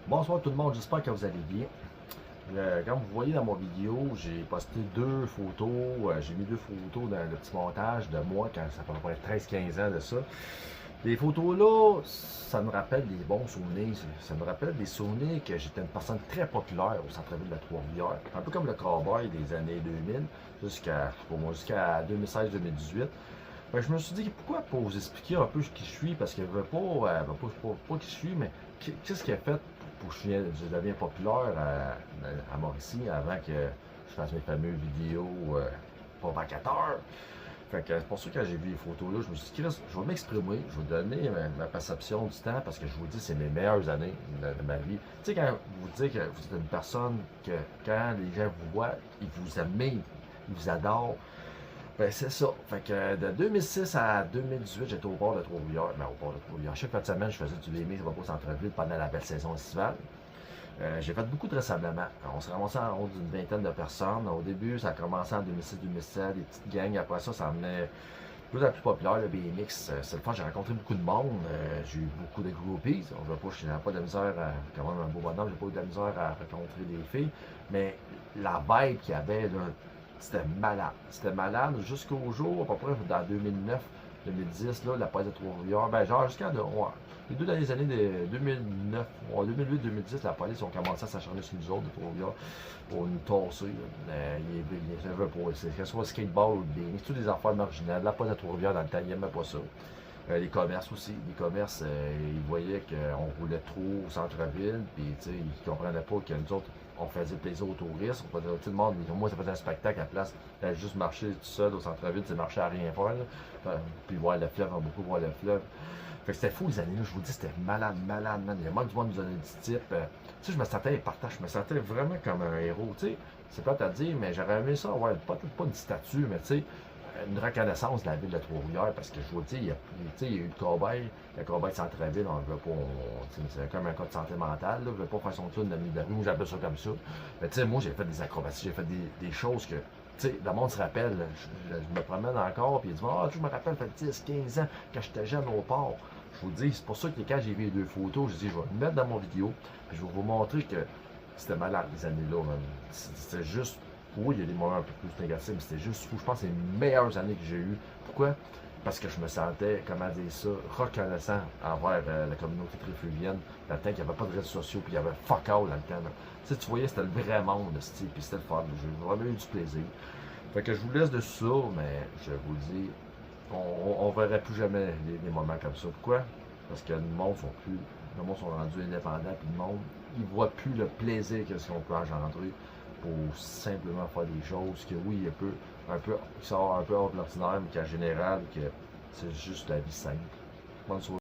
Bonsoir tout le monde, j'espère que vous allez bien. Comme vous voyez dans mon vidéo, j'ai posté deux photos, j'ai mis deux photos dans le petit montage de moi quand ça fait à peu près 13-15 ans de ça. Les photos-là, ça me rappelle des bons souvenirs. Ça me rappelle des souvenirs que j'étais une personne très populaire au centre-ville de Trois-Rivières. Un peu comme le cowboy des années 2000 jusqu'à 2016-2018. Ben, je me suis dit, pourquoi pas vous expliquer un peu qui je suis, parce que je veux pas qui je suis, mais qu'est-ce qui a fait pour que je devienne populaire à Mauricie avant que je fasse mes fameuses vidéos provocateurs. Fait que c'est pour ça que quand j'ai vu les photos là, je me suis dit, Chris, je vais m'exprimer, je vais donner ma perception du temps, parce que je vous dis, c'est mes meilleures années de ma vie. Tu sais, quand vous dites que vous êtes une personne que quand les gens vous voient, ils vous aiment, ils vous adorent. Ben, c'est ça. Fait que de 2006 à 2018, j'étais au port de Trois-Rivières. Ben, au port de Trois-Rivières. Chaque fin de semaine, je faisais du BMX au centre-ville pendant la belle saison estivale. J'ai fait beaucoup de rassemblements. On s'est ramassé en haut d'une vingtaine de personnes. Au début, ça a commencé en 2006-2007, des petites gangs. Après ça, ça venait de plus en plus populaire, le BMX. C'est le fun, j'ai rencontré beaucoup de monde. J'ai eu beaucoup de groupies. On veut pas, je n'avais pas de misère à, quand même un beau bonhomme, j'ai pas eu de misère à rencontrer des filles. Mais la vibe qu'il y avait, là, c'était malade. C'était malade jusqu'au jour, à peu près dans 2009, 2010, là, la police de Trois-Rivières. Ben, genre jusqu'à ouais, les deux dernières années de 2009, 2008-2010, la police ont commencé à s'acharner sur nous autres de Trois-Rivières pour nous torser. Je veux pas. C'est que ce soit skateball ou le BMX, toutes des affaires marginales. La police de Trois-Rivières, dans le temps, ils n'aimaient pas ça. Les commerces aussi. Les commerces, ils voyaient qu'on roulait trop au centre-ville, puis ils ne comprenaient pas que nous autres, on faisait plaisir aux touristes. On faisait, tout le monde, moi, ça faisait un spectacle à la place d'aller juste marcher tout seul au centre-ville, c'est marcher à rien faire. Puis voir le fleuve, on beaucoup voir le fleuve. Fait que c'était fou les années-là, je vous dis, c'était malade, malade, man. Il y a moins du monde nous donnait du type. Tu sais, je me sentais partage, je me sentais vraiment comme un héros, tu sais. C'est plate à dire, mais j'aurais aimé ça, ouais, pas une statue, mais tu sais, une reconnaissance de la ville de Trois-Rivières, parce que je vous dis, il y a eu le cowboy de centre-ville, on ne veut pas, c'est comme un cas de santé mentale, là, on ne veut pas faire son tour de la nuit de rue, moi j'appelle ça comme ça. Mais tu sais, moi j'ai fait des acrobaties, j'ai fait des choses que, tu sais, le monde se rappelle, je me promène encore, puis il dit, ah, je me rappelle, ça fait 10, 15 ans, quand j'étais jeune au port. Je vous dis, c'est pour ça que quand j'ai vu les deux photos, je dis, je vais le mettre dans mon vidéo, puis je vais vous montrer que c'était malade les années-là, man. C'était juste, oui, il y a des moments un peu plus négatifs, mais c'était juste fou. Je pense que c'est les meilleures années que j'ai eues. Pourquoi? Parce que je me sentais, comment dire ça, reconnaissant envers la communauté trifluvienne, dans le temps qu'il n'y avait pas de réseaux sociaux, puis il y avait fuck all dans le temps. Tu sais, tu voyais, c'était le vrai monde, puis c'était le fun. J'ai vraiment eu du plaisir. Fait que je vous laisse dessus ça, mais je vous le dis, on ne verrait plus jamais des moments comme ça. Pourquoi? Parce que le monde sont rendus indépendants, puis le monde, ils ne voient plus le plaisir que ce qu'on peut engendrer pour simplement faire des choses que oui, qui sort un peu hors de l'ordinaire, mais qu'en général, que c'est juste la vie simple. Bonne soirée.